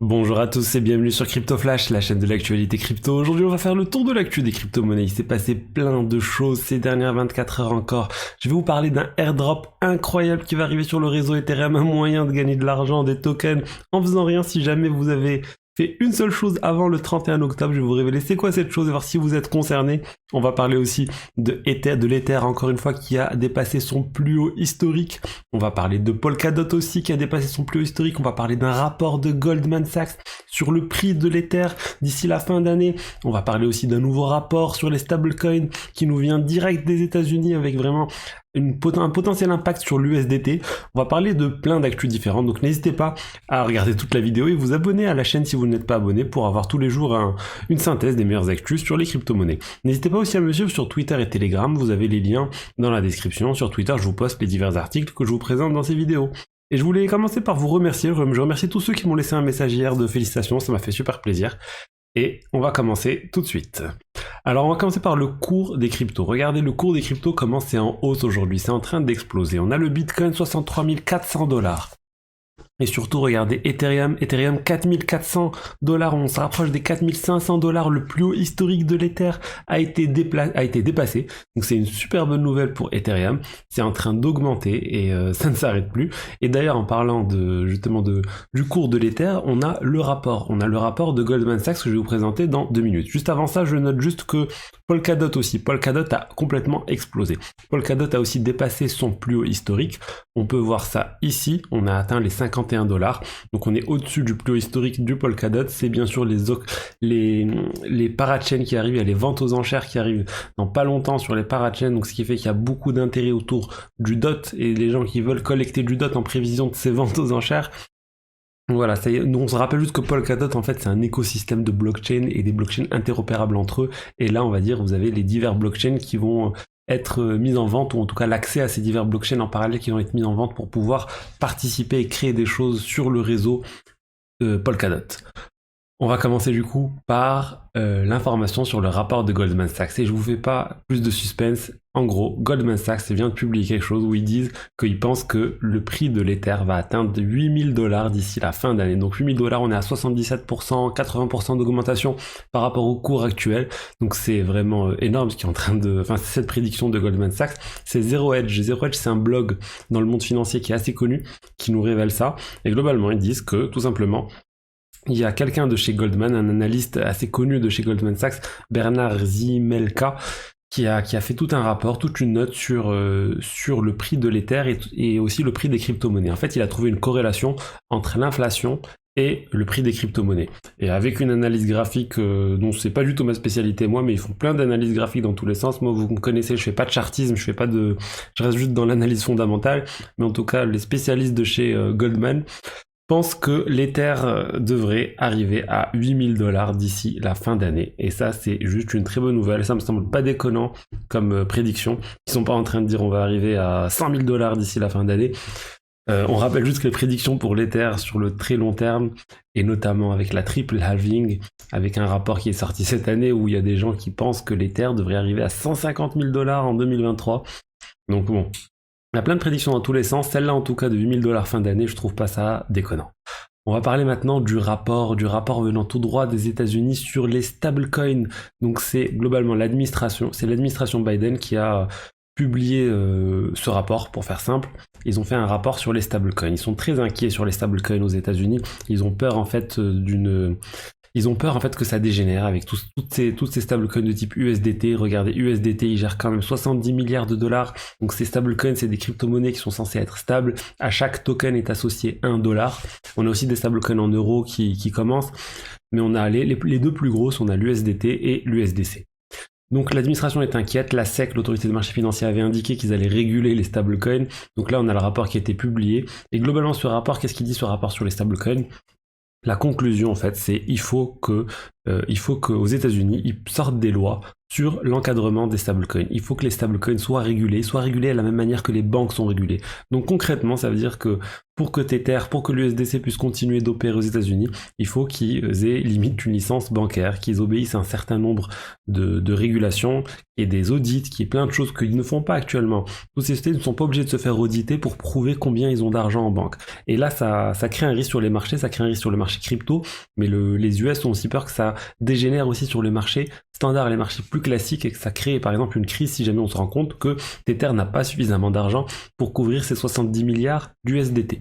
Bonjour à tous et bienvenue sur Crypto Flash, la chaîne de l'actualité crypto. Aujourd'hui, on va faire le tour de l'actu des crypto-monnaies. Il s'est passé plein de choses ces dernières 24 heures encore. Je vais vous parler d'un airdrop incroyable qui va arriver sur le réseau Ethereum, un moyen de gagner de l'argent, des tokens, en faisant rien. Si jamais vous avez fait une seule chose avant le 31 octobre, je vais vous révéler c'est quoi cette chose et voir si vous êtes concerné. On va parler aussi de l'Ether, encore une fois, qui a dépassé son plus haut historique. On va parler de Polkadot aussi, qui a dépassé son plus haut historique. On va parler d'un rapport de Goldman Sachs sur le prix de l'Ether d'ici la fin d'année. On va parler aussi d'un nouveau rapport sur les stablecoins qui nous vient direct des États-Unis avec vraiment un potentiel impact sur l'USDT. On va parler de plein d'actus différentes, donc n'hésitez pas à regarder toute la vidéo et vous abonner à la chaîne si vous n'êtes pas abonné pour avoir tous les jours une synthèse des meilleures actus sur les crypto-monnaies. N'hésitez pas aussi à me suivre sur Twitter et Telegram, vous avez les liens dans la description. Sur Twitter, je vous poste les divers articles que je vous présente dans ces vidéos. Et je voulais commencer par vous remercier, je remercie tous ceux qui m'ont laissé un message hier de félicitations, ça m'a fait super plaisir. Et on va commencer tout de suite. Alors on va commencer par le cours des cryptos. Regardez le cours des cryptos, comment c'est en hausse aujourd'hui, c'est en train d'exploser. On a le Bitcoin 63 400 $. Et surtout, regardez Ethereum 4400 $, on se rapproche des 4500 $, le plus haut historique de l'Ether a été dépassé. Donc c'est une super bonne nouvelle pour Ethereum, c'est en train d'augmenter et ça ne s'arrête plus. Et d'ailleurs, en parlant du cours de l'Ether, on a le rapport de Goldman Sachs que je vais vous présenter dans 2 minutes. Juste avant ça, je note juste que Polkadot a complètement explosé. Polkadot a aussi dépassé son plus haut historique. On peut voir ça ici, on a atteint les 51 $. Donc on est au-dessus du plus haut historique du Polkadot. C'est bien sûr les parachains qui arrivent, il y a les ventes aux enchères qui arrivent dans pas longtemps sur les parachains, donc ce qui fait qu'il y a beaucoup d'intérêt autour du DOT et les gens qui veulent collecter du DOT en prévision de ces ventes aux enchères. Voilà, ça y est, nous on se rappelle juste que Polkadot en fait c'est un écosystème de blockchain et des blockchains interopérables entre eux, et là on va dire vous avez les divers blockchains qui vont être mises en vente, ou en tout cas l'accès à ces divers blockchains en parallèle qui vont être mis en vente pour pouvoir participer et créer des choses sur le réseau Polkadot. On va commencer du coup par l'information sur le rapport de Goldman Sachs. Et je vous fais pas plus de suspense. En gros, Goldman Sachs vient de publier quelque chose où ils disent qu'ils pensent que le prix de l'Ether va atteindre 8000 $ d'ici la fin d'année. Donc 8000 $, on est à 77%, 80% d'augmentation par rapport au cours actuel. Donc c'est vraiment énorme ce qui est en train de... Enfin, c'est cette prédiction de Goldman Sachs. C'est Zero Hedge. Zero Hedge, c'est un blog dans le monde financier qui est assez connu, qui nous révèle ça. Et globalement, ils disent que, tout simplement, il y a quelqu'un de chez Goldman, un analyste assez connu de chez Goldman Sachs, Bernard Zimelka, qui a fait tout un rapport, toute une note sur le prix de l'Ether et aussi le prix des crypto-monnaies. En fait, il a trouvé une corrélation entre l'inflation et le prix des crypto-monnaies. Et avec une analyse graphique dont c'est pas du tout ma spécialité moi, mais ils font plein d'analyses graphiques dans tous les sens. Moi, vous me connaissez, je fais pas de chartisme, je reste juste dans l'analyse fondamentale. Mais en tout cas, les spécialistes de chez Goldman pense que l'Ether devrait arriver à 8000 $ d'ici la fin d'année. Et ça, c'est juste une très bonne nouvelle. Ça me semble pas déconnant comme prédiction. Ils sont pas en train de dire on va arriver à 100 000 $ d'ici la fin d'année. On rappelle juste que les prédictions pour l'Ether sur le très long terme, et notamment avec la triple halving, avec un rapport qui est sorti cette année où il y a des gens qui pensent que l'Ether devrait arriver à 150 000 $ en 2023. Donc bon, il y a plein de prédictions dans tous les sens, celle-là en tout cas de 8000 $ fin d'année, je trouve pas ça déconnant. On va parler maintenant du rapport venant tout droit des États-Unis sur les stablecoins. Donc c'est globalement l'administration Biden qui a publié ce rapport, pour faire simple. Ils ont fait un rapport sur les stablecoins. Ils sont très inquiets sur les stablecoins aux États-Unis. Ils ont peur en fait que ça dégénère avec toutes ces stablecoins de type USDT. Regardez, USDT, il gère quand même 70 milliards $. Donc ces stablecoins, c'est des crypto-monnaies qui sont censées être stables. À chaque token est associé $1. On a aussi des stablecoins en euros qui commencent. Mais on a les deux plus grosses, on a l'USDT et l'USDC. Donc l'administration est inquiète, la SEC, l'autorité des marchés financiers, avait indiqué qu'ils allaient réguler les stablecoins. Donc là on a le rapport qui a été publié. Et globalement ce rapport, qu'est-ce qu'il dit ce rapport sur les stablecoins ? La conclusion en fait c'est il faut qu'aux États-Unis ils sortent des lois sur l'encadrement des stablecoins. Il faut que les stablecoins soient régulés à la même manière que les banques sont régulées. Donc concrètement ça veut dire que pour que Tether, pour que l'USDC puisse continuer d'opérer aux États-Unis, il faut qu'ils aient limite une licence bancaire, qu'ils obéissent à un certain nombre de régulations et des audits, qui est plein de choses qu'ils ne font pas actuellement. Toutes ces sociétés ne sont pas obligées de se faire auditer pour prouver combien ils ont d'argent en banque. Et là, ça crée un risque sur les marchés, ça crée un risque sur le marché crypto, mais les US ont aussi peur que ça dégénère aussi sur les marchés standards, les marchés plus classiques, et que ça crée par exemple une crise si jamais on se rend compte que Tether n'a pas suffisamment d'argent pour couvrir ses 70 milliards d'USDT.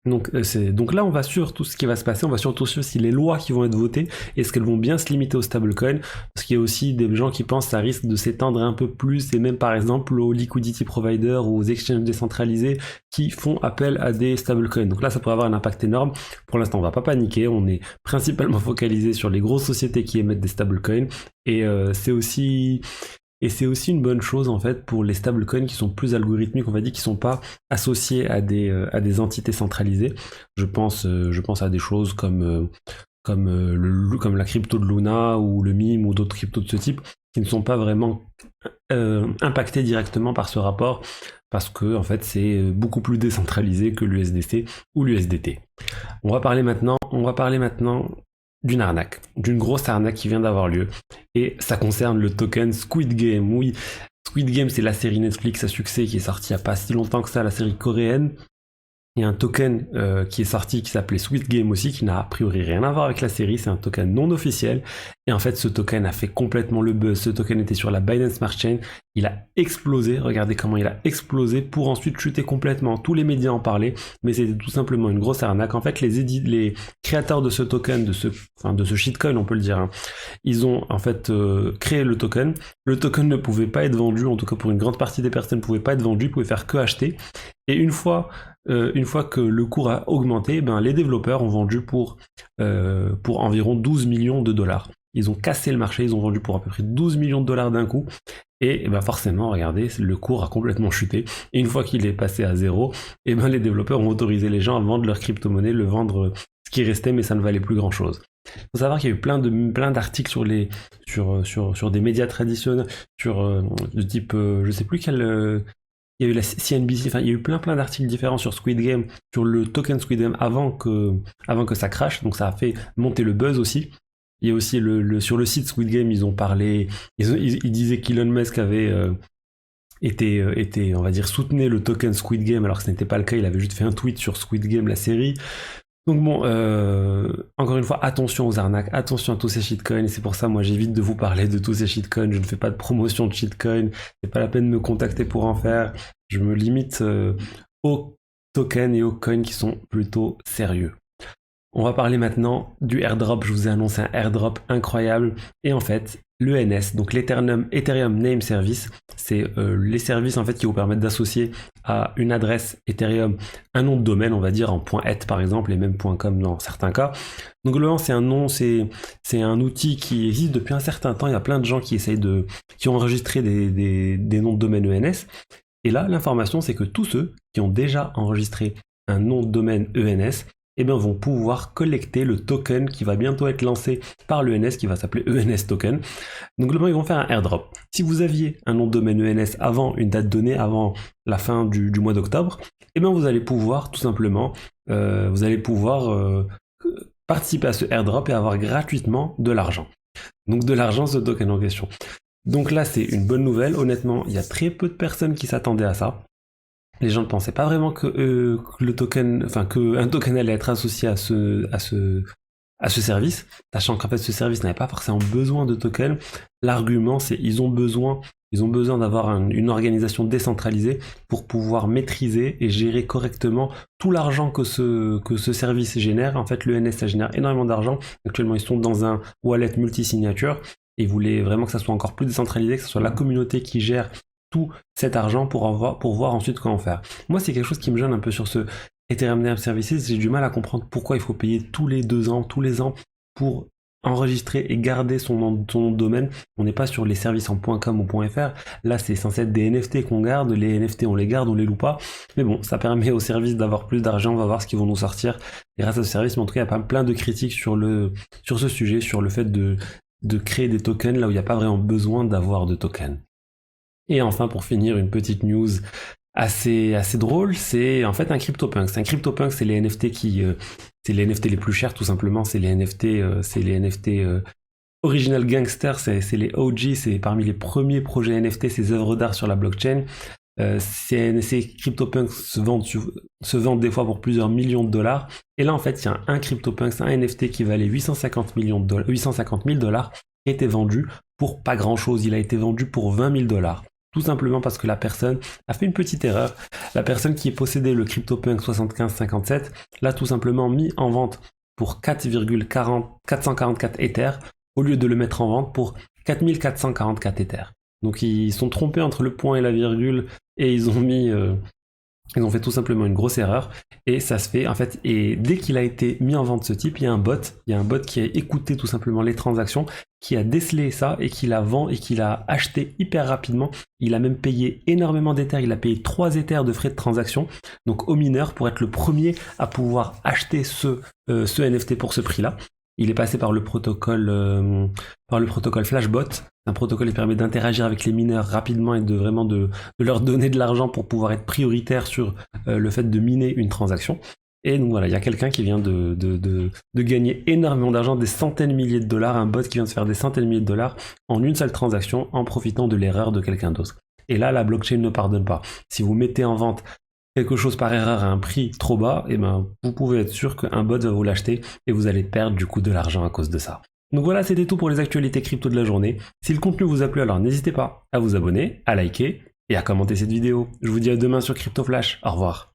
Donc là on va sur tout ce qui va se passer, on va surtout sur si les lois qui vont être votées, est-ce qu'elles vont bien se limiter aux stablecoins, parce qu'il y a aussi des gens qui pensent que ça risque de s'étendre un peu plus, et même par exemple aux liquidity providers ou aux exchanges décentralisés qui font appel à des stablecoins. Donc là ça pourrait avoir un impact énorme. Pour l'instant on va pas paniquer, on est principalement focalisé sur les grosses sociétés qui émettent des stablecoins, et c'est aussi une bonne chose en fait pour les stablecoins qui sont plus algorithmiques, on va dire, qui sont pas associés à des entités centralisées. Je pense à des choses comme la crypto de Luna ou le MIM ou d'autres cryptos de ce type qui ne sont pas vraiment impactés directement par ce rapport, parce que en fait c'est beaucoup plus décentralisé que l'USDC ou l'USDT. On va parler maintenant d'une arnaque, d'une grosse arnaque qui vient d'avoir lieu, et ça concerne le token Squid Game. Oui, Squid Game, c'est la série Netflix à succès qui est sortie il n'y a pas si longtemps que ça, la série coréenne. Il y a un token qui est sorti qui s'appelait Squid Game aussi, qui n'a a priori rien à voir avec la série, c'est un token non officiel, et en fait ce token a fait complètement le buzz. Ce token était sur la Binance Smart Chain, il a explosé, regardez comment il a explosé pour ensuite chuter complètement. Tous les médias en parlaient, mais c'était tout simplement une grosse arnaque. En fait les créateurs de ce token, de ce shitcoin on peut le dire, hein, ils ont en fait créé le token ne pouvait pas être vendu, en tout cas pour une grande partie des personnes ne pouvait pas être vendu, pouvait faire que acheter, et une fois que le cours a augmenté, les développeurs ont vendu pour environ 12 millions de dollars. Ils ont cassé le marché, ils ont vendu pour à peu près 12 millions de dollars d'un coup, et forcément, regardez, le cours a complètement chuté, et une fois qu'il est passé à zéro, les développeurs ont autorisé les gens à vendre leur crypto-monnaie, le vendre ce qui restait, mais ça ne valait plus grand-chose. Il faut savoir qu'il y a eu plein d'articles sur des médias traditionnels, de type, je sais plus quel... il y a eu la CNBC, il y a eu plein d'articles différents sur Squid Game, sur le token Squid Game avant que ça crache, donc ça a fait monter le buzz aussi. Il y a aussi sur le site Squid Game, ils ont parlé, ils disaient qu'Elon Musk avait on va dire, soutenait le token Squid Game, alors que ce n'était pas le cas, il avait juste fait un tweet sur Squid Game, la série. Donc bon, encore une fois, attention aux arnaques, attention à tous ces shitcoins, et c'est pour ça, moi, j'évite de vous parler de tous ces shitcoins, je ne fais pas de promotion de shitcoins, c'est pas la peine de me contacter pour en faire, je me limite aux tokens et aux coins qui sont plutôt sérieux. On va parler maintenant du airdrop. Je vous ai annoncé un airdrop incroyable, et en fait, l'ENS, donc l'Ethereum Name Service, c'est les services en fait qui vous permettent d'associer à une adresse Ethereum un nom de domaine, on va dire en .et par exemple, et même .com dans certains cas. Donc globalement, c'est un outil qui existe depuis un certain temps. Il y a plein de gens qui ont enregistré des noms de domaine ENS. Et là, l'information, c'est que tous ceux qui ont déjà enregistré un nom de domaine ENS, vont pouvoir collecter le token qui va bientôt être lancé par l'ENS, qui va s'appeler ENS Token. Donc globalement, ils vont faire un airdrop. Si vous aviez un nom de domaine ENS avant une date donnée, avant la fin du mois d'octobre, vous allez pouvoir tout simplement participer à ce airdrop et avoir gratuitement de l'argent. Donc de l'argent, ce token en question. Donc là, c'est une bonne nouvelle. Honnêtement, il y a très peu de personnes qui s'attendaient à ça. Les gens ne pensaient pas vraiment que qu'un token allait être associé à ce service, sachant qu'en fait ce service n'avait pas forcément besoin de token. L'argument, c'est ils ont besoin d'avoir une organisation décentralisée pour pouvoir maîtriser et gérer correctement tout l'argent que ce service génère. En fait, l'ENS, ça génère énormément d'argent. Actuellement, ils sont dans un wallet multi-signature, et ils voulaient vraiment que ça soit encore plus décentralisé, que ce soit la communauté qui gère tout cet argent pour voir ensuite comment faire. Moi, c'est quelque chose qui me gêne un peu sur ce Ethereum Name Services. J'ai du mal à comprendre pourquoi il faut payer tous les ans pour enregistrer et garder son nom de domaine. On n'est pas sur les services en .com ou .fr. Là, c'est censé être des NFT qu'on garde. Les NFT, on les garde, on les loue pas. Mais bon, ça permet au service d'avoir plus d'argent. On va voir ce qu'ils vont nous sortir grâce à ce service. Mais en tout cas, il y a plein de critiques sur ce sujet, sur le fait de créer des tokens là où il n'y a pas vraiment besoin d'avoir de tokens. Et enfin, pour finir, une petite news assez drôle, c'est en fait un CryptoPunk. C'est un CryptoPunk, c'est les NFT c'est les NFT les plus chers tout simplement. C'est les NFT Original Gangster, c'est les OG, c'est parmi les premiers projets NFT, ces œuvres d'art sur la blockchain. Ces CryptoPunks se vendent des fois pour plusieurs millions de dollars. Et là, en fait, il y a un CryptoPunk, c'est un NFT qui valait 850 000 dollars, qui a été vendu pour pas grand chose. Il a été vendu pour 20 000 dollars. Tout simplement parce que la personne a fait une petite erreur. La personne qui possédait le CryptoPunk 7557 l'a tout simplement mis en vente pour 4,444 Ethers au lieu de le mettre en vente pour 4444 Ethers. Donc ils sont trompés entre le point et la virgule et ils ont fait tout simplement une grosse erreur et ça se fait en fait. Et dès qu'il a été mis en vente ce type, il y a un bot qui a écouté tout simplement les transactions, qui a décelé ça et qui l'a vendu et qui l'a acheté hyper rapidement. Il a même payé énormément d'Ethers, il a payé 3 Ethers de frais de transaction donc au mineur pour être le premier à pouvoir acheter ce NFT pour ce prix-là. Il est passé par le protocole Flashbot, un protocole qui permet d'interagir avec les mineurs rapidement et de leur donner de l'argent pour pouvoir être prioritaire sur le fait de miner une transaction. Et donc voilà, il y a quelqu'un qui vient de gagner énormément d'argent, des centaines de milliers de dollars, un bot qui vient de se faire des centaines de milliers de dollars en une seule transaction en profitant de l'erreur de quelqu'un d'autre. Et là, la blockchain ne pardonne pas. Si vous mettez en vente quelque chose par erreur à un prix trop bas, et ben vous pouvez être sûr qu'un bot va vous l'acheter et vous allez perdre du coup de l'argent à cause de ça. Donc voilà, c'était tout pour les actualités crypto de la journée. Si le contenu vous a plu, alors n'hésitez pas à vous abonner, à liker et à commenter cette vidéo. Je vous dis à demain sur Crypto Flash. Au revoir.